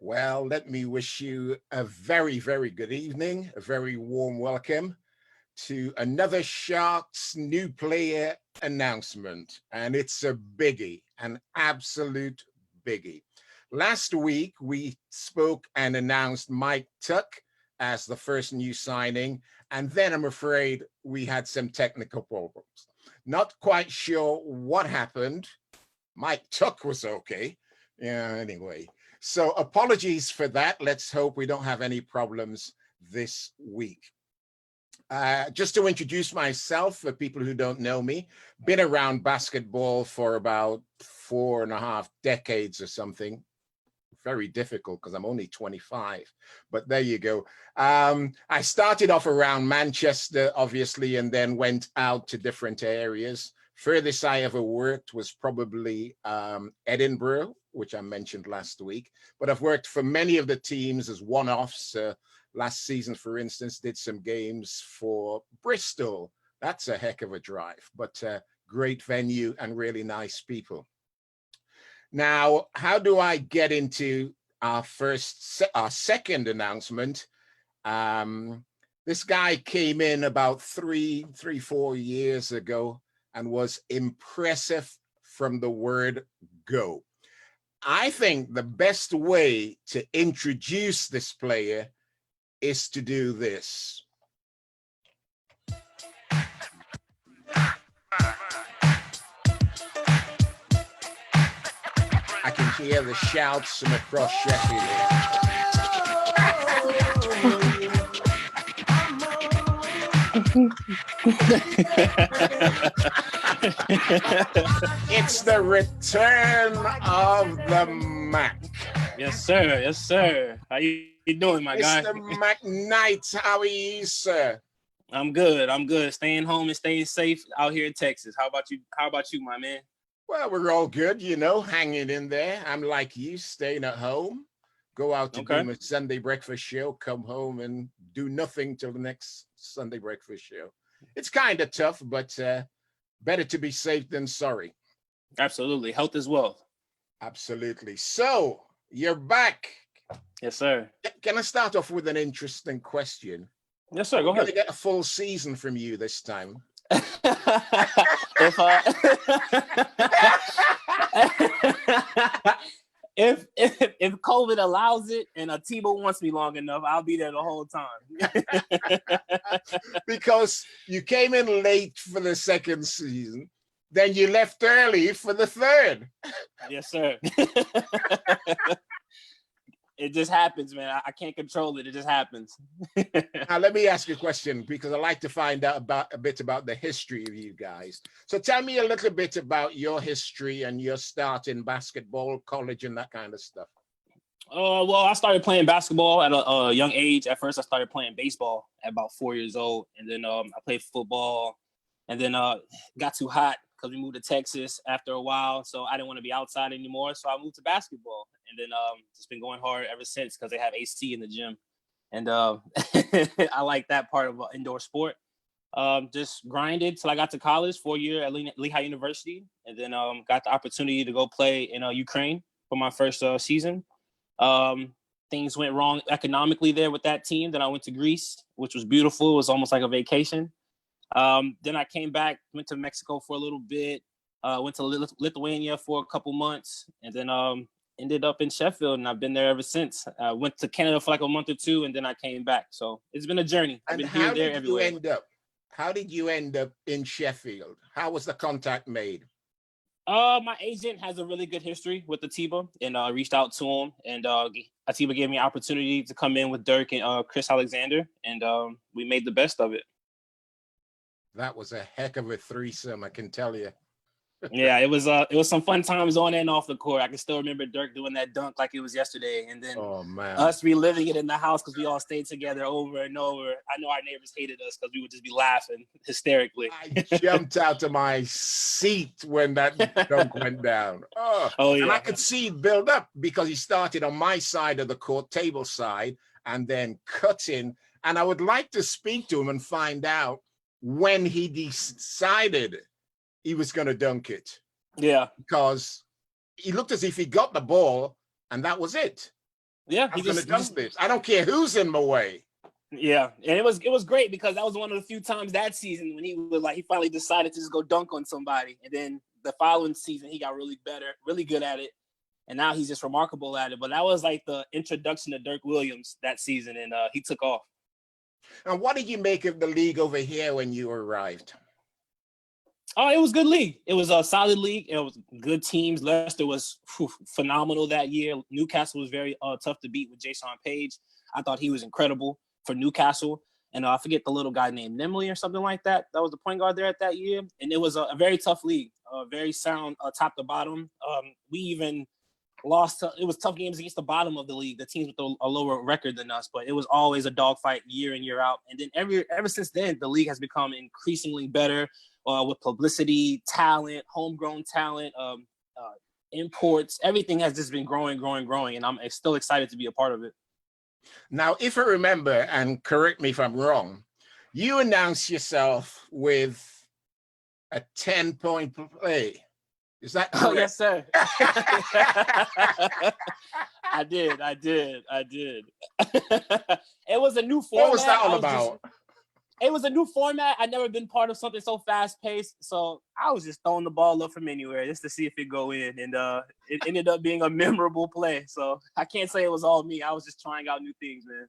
Well, let me wish you a very, very good evening, a very warm welcome to another Sharks new player announcement. And it's a biggie, an absolute biggie. Last week, we spoke and announced Mike Tuck as the first new signing. And then I'm afraid we had some technical problems. Not quite sure what happened. Mike Tuck was okay. Yeah, anyway. So apologies for that. Let's hope we don't have any problems this week. Just to introduce myself for people who don't know me, been around basketball for about 4.5 decades or something. Very difficult because I'm only 25, but there you go. I started off around Manchester, obviously, and then went out to different areas. Furthest I ever worked was probably Edinburgh, which I mentioned last week. But I've worked for many of the teams as one-offs. Last season, for instance, did some games for Bristol. That's a heck of a drive, but great venue and really nice people. Now, how do I get into our second announcement? This guy came in about 4 years ago and was impressive from the word go. I think the best way to introduce this player is to do this. I can hear the shouts from across Sheffield. It's the return of the Mac. Yes, sir. Yes, sir. How you doing, my guy? Mr. McKnight, how are you, sir? I'm good. I'm good. Staying home and staying safe out here in Texas. How about you? How about you, my man? Well, we're all good, you know, hanging in there. I'm like you, staying at home. Go out to do my Sunday breakfast show, come home and do nothing till the next Sunday breakfast show. It's kind of tough, but better to be safe than sorry. Absolutely. Health is wealth. Absolutely. So you're back. Yes, sir. Can I start off with an interesting question? Yes, sir. Go ahead. I'm going to get a full season from you this time. If COVID allows it and Tebow wants me long enough, I'll be there the whole time. Because you came in late for the second season, then you left early for the third. Yes, sir. It just happens, man. I can't control it. It just happens. Now, let me ask you a question, because I like to find out a bit about the history of you guys. So tell me a little bit about your history and your start in basketball, college, and that kind of stuff. Well, I started playing basketball at a young age. At first, I started playing baseball at about 4 years old. And then I played football. And then got too hot because we moved to Texas after a while. So I didn't want to be outside anymore. So I moved to basketball. And then just been going hard ever since because they have AC in the gym. And I like that part of indoor sport. Just grinded till I got to college, 4 year at Lehigh University. And then got the opportunity to go play in Ukraine for my first season. Things went wrong economically there with that team. Then I went to Greece, which was beautiful. It was almost like a vacation. Then I came back, went to Mexico for a little bit, went to Lithuania for a couple months, and then ended up in Sheffield, and I've been there ever since. I went to Canada for like a month or two, and then I came back. So it's been a journey. I've been here, there, everywhere. How did you end up in Sheffield? How was the contact made? My agent has a really good history with Atiba, and I reached out to him, and Atiba gave me an opportunity to come in with Dirk and Chris Alexander, and we made the best of it. That was a heck of a threesome, I can tell you. Yeah, it was some fun times on and off the court. I can still remember Dirk doing that dunk like it was yesterday, and then us reliving it in the house because we all stayed together over and over. I know our neighbors hated us because we would just be laughing hysterically. I jumped out of my seat when that dunk went down. Oh yeah. And I could see it build up because he started on my side of the court, table side, and then cut in. And I would like to speak to him and find out when he decided he was going to dunk it. Yeah. Because he looked as if he got the ball and that was it. Yeah, I'm going to dunk this. I don't care who's in my way. yeah, and it was great because that was one of the few times that season when he finally decided to just go dunk on somebody, and then the following season he got really good at it, and now he's just remarkable at it. But that was like the introduction to Dirk Williams that season, and he took off. And what did you make of the league over here when you arrived? Oh, it was a good league. It was a solid league. It was good teams. Leicester was phenomenal that year. Newcastle was very tough to beat with Jason Page. I thought he was incredible for Newcastle. And I forget the little guy named Nimley or something like that. That was the point guard there at that year. And it was a very tough league, very sound top to bottom. We even lost. It was tough games against the bottom of the league, the teams with a lower record than us. But it was always a dogfight year in, year out. And then ever since then, the league has become increasingly better with publicity, talent, homegrown talent, imports. Everything has just been growing. And I'm still excited to be a part of it. Now, if I remember, and correct me if I'm wrong, you announced yourself with a 10-point play. Is that correct? Oh, yes, sir. I did. It was a new format. What was that all about? It was a new format. I'd never been part of something so fast-paced, so I was just throwing the ball up from anywhere just to see if it go in, and it ended up being a memorable play. So I can't say it was all me. I was just trying out new things, man.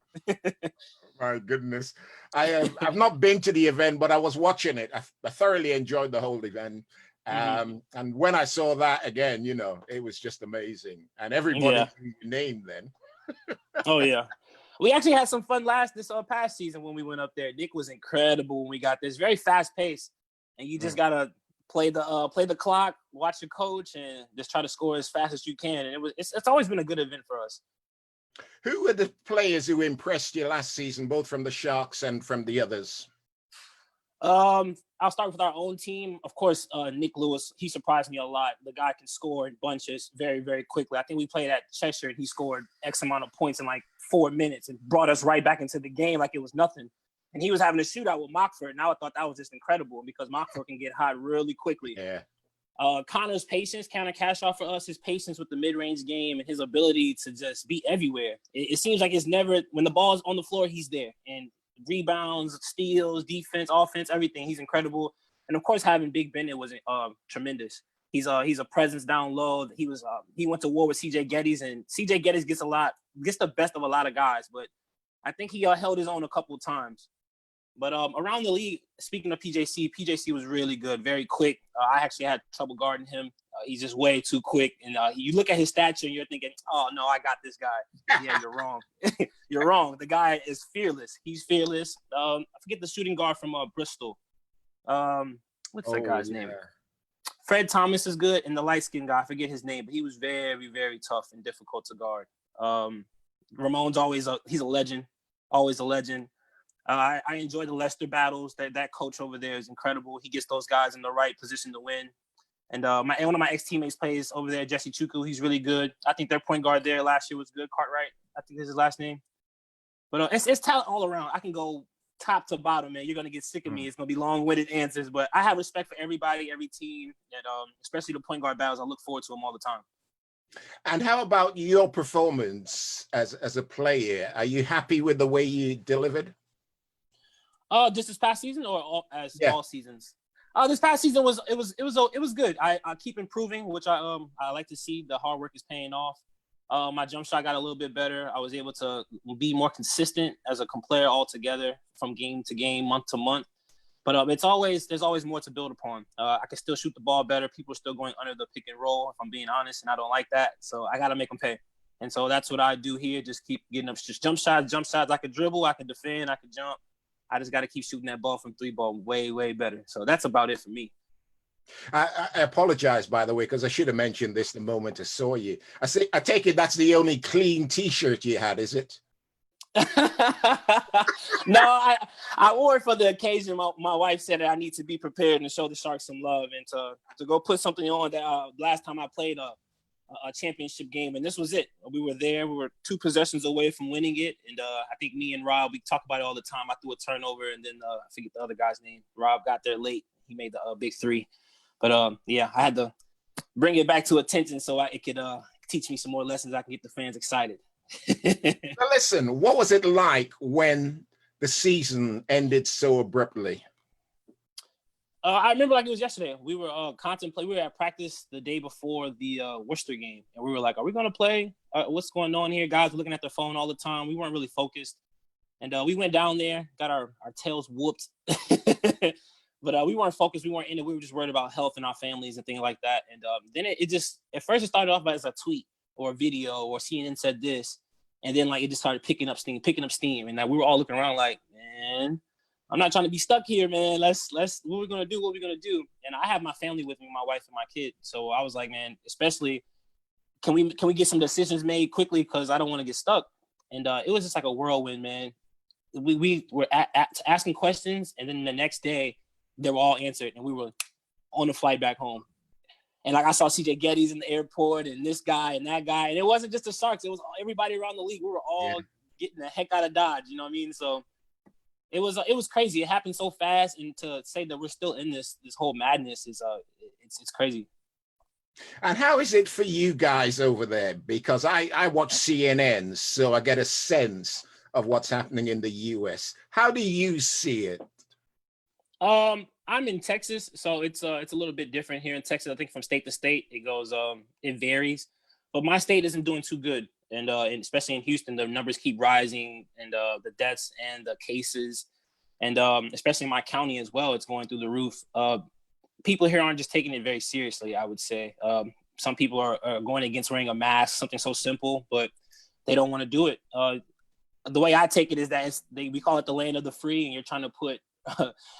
My goodness. I've not been to the event, but I was watching it. I thoroughly enjoyed the whole event. And when I saw that again, it was just amazing. And everybody knew your name then. Oh, yeah. We actually had some fun this past season when we went up there. Nick was incredible when we got this. Very fast paced, and you just gotta play the clock, watch the coach, and just try to score as fast as you can. And it's always been a good event for us. Who were the players who impressed you last season, both from the Sharks and from the others? I'll start with our own team. Of course, Nick Lewis, he surprised me a lot. The guy can score in bunches very, very quickly. I think we played at Cheshire and he scored X amount of points in like 4 minutes and brought us right back into the game like it was nothing. And he was having a shootout with Mockford, and I thought that was just incredible because Mockford can get hot really quickly. Yeah. Connor's patience, Connor Cashaw for us, his patience with the mid-range game and his ability to just be everywhere. It seems like it's never, when the ball's on the floor, he's there. And rebounds, steals, defense, offense, everything. He's incredible. And of course, having Big Bennett was tremendous. He's a presence down low. He went to war with CJ Geddes, and CJ Geddes gets the best of a lot of guys, but I think he held his own a couple of times. But around the league, speaking of PJC was really good, very quick. I actually had trouble guarding him. He's just way too quick. And you look at his stature and you're thinking, oh, no, I got this guy. Yeah, you're wrong. You're wrong. The guy is fearless. He's fearless. I forget the shooting guard from Bristol. What's that guy's name? Fred Thomas is good. And the light-skinned guy, I forget his name, but he was very, very tough and difficult to guard. Ramon's he's a legend, always a legend. I enjoy the Leicester battles. That coach over there is incredible. He gets those guys in the right position to win. And one of my ex-teammates plays over there, Jesse Chuku. He's really good. I think their point guard there last year was good. Cartwright, I think is his last name. But it's talent all around. I can go top to bottom, man. You're going to get sick of me. It's going to be long-winded answers. But I have respect for everybody, every team, and especially the point guard battles. I look forward to them all the time. And how about your performance as a player? Are you happy with the way you delivered? Just this past season or all seasons? This past season was good. I keep improving, which I like to see. The hard work is paying off. My jump shot got a little bit better. I was able to be more consistent as a player altogether from game to game, month to month. But there's always more to build upon. I can still shoot the ball better. People are still going under the pick and roll, if I'm being honest, and I don't like that. So I got to make them pay. And so that's what I do here. Just keep getting up just jump shots. I can dribble, I can defend, I can jump. I just got to keep shooting that ball from three ball way, way better. So that's about it for me. I apologize, by the way, because I should have mentioned this the moment I saw you. I take it that's the only clean T-shirt you had, is it? No, I wore it for the occasion. My wife said that I need to be prepared and show the Sharks some love and to go put something on that last time I played a championship game, and this was it. We were there. We were 2 possessions away from winning it, and I think me and Rob, we talk about it all the time. I threw a turnover, and then I forget the other guy's name. Rob got there late. He made the big 3. But I had to bring it back to attention so it could teach me some more lessons. I can get the fans excited. Now listen, what was it like when the season ended so abruptly? I remember like it was yesterday. We were contemplating. We were at practice the day before the Worcester game, and we were like, "Are we gonna play? What's going on here?" Guys were looking at their phone all the time. We weren't really focused, and we went down there, got our tails whooped, but we weren't focused. We weren't in it. We were just worried about health and our families and things like that. And then it just at first it started off as a tweet or a video or CNN said this, and then like it just started picking up steam, and we were all looking around like, man, I'm not trying to be stuck here, man. Let's what we're gonna do, And I have my family with me, my wife and my kid. So I was like, man, especially can we get some decisions made quickly because I don't want to get stuck. And it was just like a whirlwind, man. We were asking questions, and then the next day they were all answered, and we were on the flight back home. And like I saw CJ Geddes in the airport, and this guy and that guy, and it wasn't just the Sharks; it was everybody around the league. We were all getting the heck out of Dodge. You know what I mean? So. It was crazy. It happened so fast, and to say that we're still in this whole madness is it's crazy. And how is it for you guys over there? Because I watch CNN, so I get a sense of what's happening in the US. How do you see it? I'm in Texas, so it's a little bit different here in Texas. I think from state to state, it goes it varies. But my state isn't doing too good. And especially in Houston, the numbers keep rising, and the deaths and the cases, and especially in my county as well, it's going through the roof. People here aren't just taking it very seriously, I would say. Some people are going against wearing a mask, something so simple, but they don't want to do it. The way I take it is that we call it the land of the free, and you're trying to put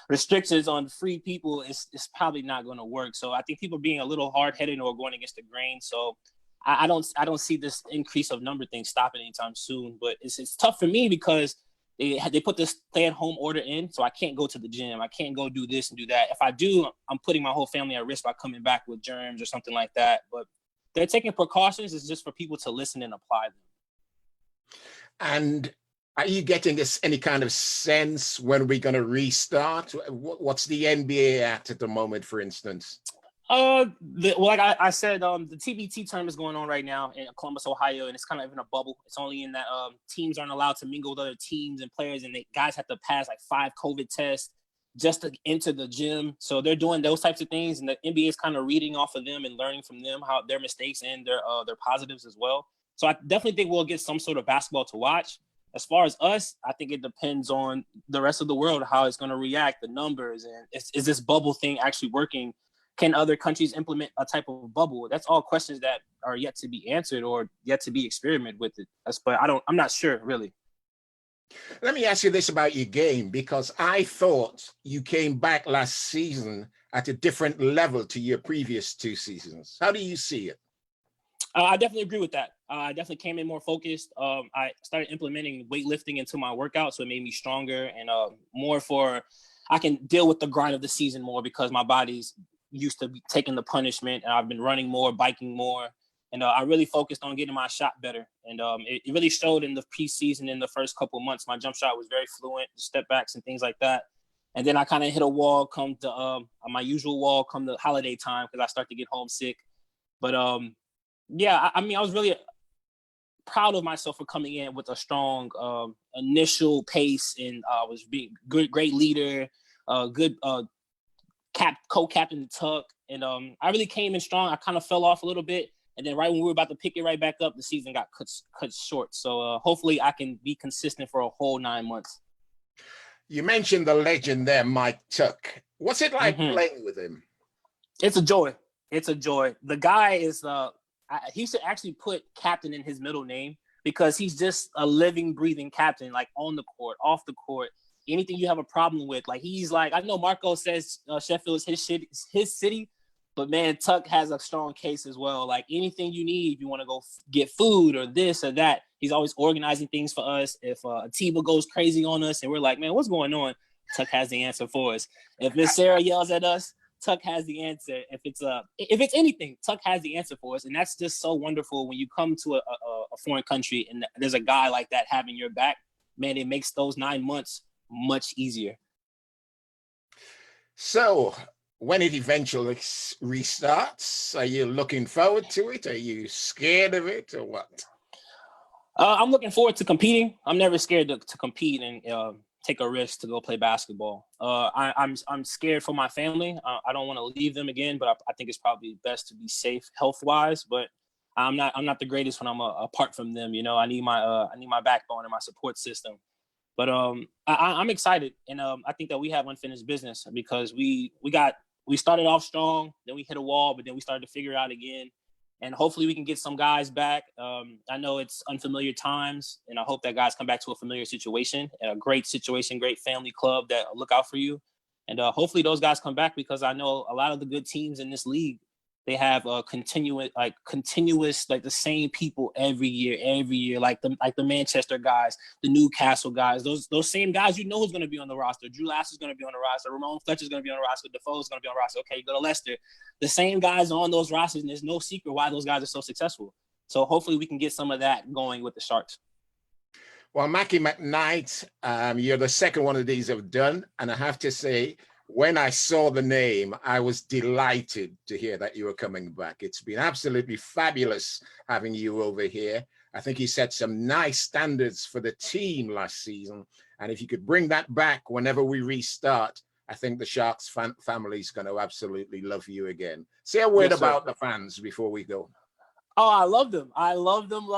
restrictions on free people. It's probably not going to work. So I think people are being a little hard-headed or going against the grain. So I don't see this increase of number thing stopping anytime soon, but it's tough for me because they put this stay-at-home order in, so I can't go to the gym. I can't go do this and do that. If I do, I'm putting my whole family at risk by coming back with germs or something like that. But they're taking precautions. It's just for people to listen and apply them. And are you getting any kind of sense when we're going to restart? What's the NBA at the moment, for instance? Like I said, the TBT term is going on right now in Columbus, Ohio, and it's kind of in a bubble. It's only in that teams aren't allowed to mingle with other teams and players, and guys have to pass like 5 COVID tests just to enter the gym. So they're doing those types of things, and the NBA is kind of reading off of them and learning from them how their mistakes and their positives as well. So I definitely think we'll get some sort of basketball to watch. As far as us, I think it depends on the rest of the world, how it's going to react, the numbers, and is this bubble thing actually working? Can other countries implement a type of bubble? That's all questions that are yet to be answered or yet to be experimented with it. But I'm not sure really. Let me ask you this about your game, because I thought you came back last season at a different level to your previous 2 seasons. How do you see it? I definitely agree with that. I definitely came in more focused. I started implementing weightlifting into my workout, so it made me stronger and I can deal with the grind of the season more because my body's used to be taking the punishment, and I've been running more, biking more, and I really focused on getting my shot better. And it really showed in the preseason. In the first couple of months, my jump shot was very fluent, step backs and things like that. And then I kind of hit a wall come to my usual wall come the holiday time because I start to get homesick. But yeah, I mean, I was really proud of myself for coming in with a strong initial pace, and I was being great leader, good co-captain Tuck, and I really came in strong. I kind of fell off a little bit, and then right when we were about to pick it right back up, the season got cut short. So hopefully I can be consistent for a whole 9 months. You mentioned the legend there, Mike Tuck. What's it like playing with him? It's a joy. It's a joy. The guy is he should actually put captain in his middle name because he's just a living, breathing captain, like on the court, off the court. Anything you have a problem with, like he's like, I know Marco says Sheffield is his city, but man, Tuck has a strong case as well. Like anything you need, if you want to go get food or this or that, he's always organizing things for us. If Atiba goes crazy on us and we're like, man, what's going on? Tuck has the answer for us. If Miss Sarah yells at us, Tuck has the answer. If it's anything, Tuck has the answer for us. And that's just so wonderful when you come to a foreign country and there's a guy like that having your back. Man, it makes those 9 months much easier. So when it eventually restarts, are you looking forward to it? Are you scared of it or what? I'm looking forward to competing. I'm never scared to compete and take a risk to go play basketball. I'm scared for my family. I don't want to leave them again, but I think it's probably best to be safe health-wise. But I'm not the greatest when I'm apart from them. You know, I need my backbone and my support system. But I'm excited, and I think that we have unfinished business because we started off strong, then we hit a wall, but then we started to figure it out again. And hopefully we can get some guys back. I know it's unfamiliar times, and I hope that guys come back to a familiar situation, and a great situation, great family club that will look out for you. And hopefully those guys come back because I know a lot of the good teams in this league, they have continuous, like the same people every year, like the Manchester guys, the Newcastle guys, those same guys, you know who's going to be on the roster. Drew Lass is going to be on the roster. Ramon Fletcher's going to be on the roster. Defoe's going to be on the roster. Okay, you go to Leicester. The same guys on those rosters, and there's no secret why those guys are so successful. So hopefully we can get some of that going with the Sharks. Well, Mackey McKnight, you're the second one of these I've done, and I have to say, when I saw the name, I was delighted to hear that you were coming back. It's been absolutely fabulous having you over here. I think you set some nice standards for the team last season. And if you could bring that back whenever we restart, I think the Sharks family is going to absolutely love you again. Say a word about the fans before we go. Oh, I love them. I love them.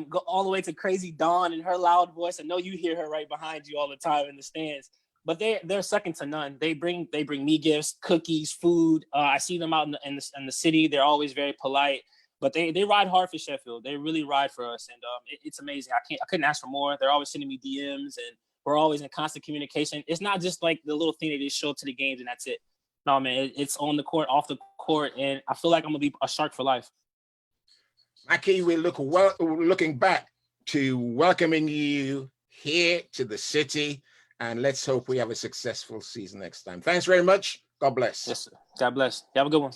Go all the way to Crazy Dawn and her loud voice. I know you hear her right behind you all the time in the stands. But they're second to none. They bring me gifts, cookies, food. I see them out in the city. They're always very polite. But they ride hard for Sheffield. They really ride for us, and it's amazing. I couldn't ask for more. They're always sending me DMs, and we're always in constant communication. It's not just like the little thing they just show up to the games and that's it. No, man, it's on the court, off the court, and I feel like I'm gonna be a Shark for life. Mackey, we're looking back to welcoming you here to the city. And let's hope we have a successful season next time. Thanks very much. God bless. Yes, sir. God bless. You have a good one.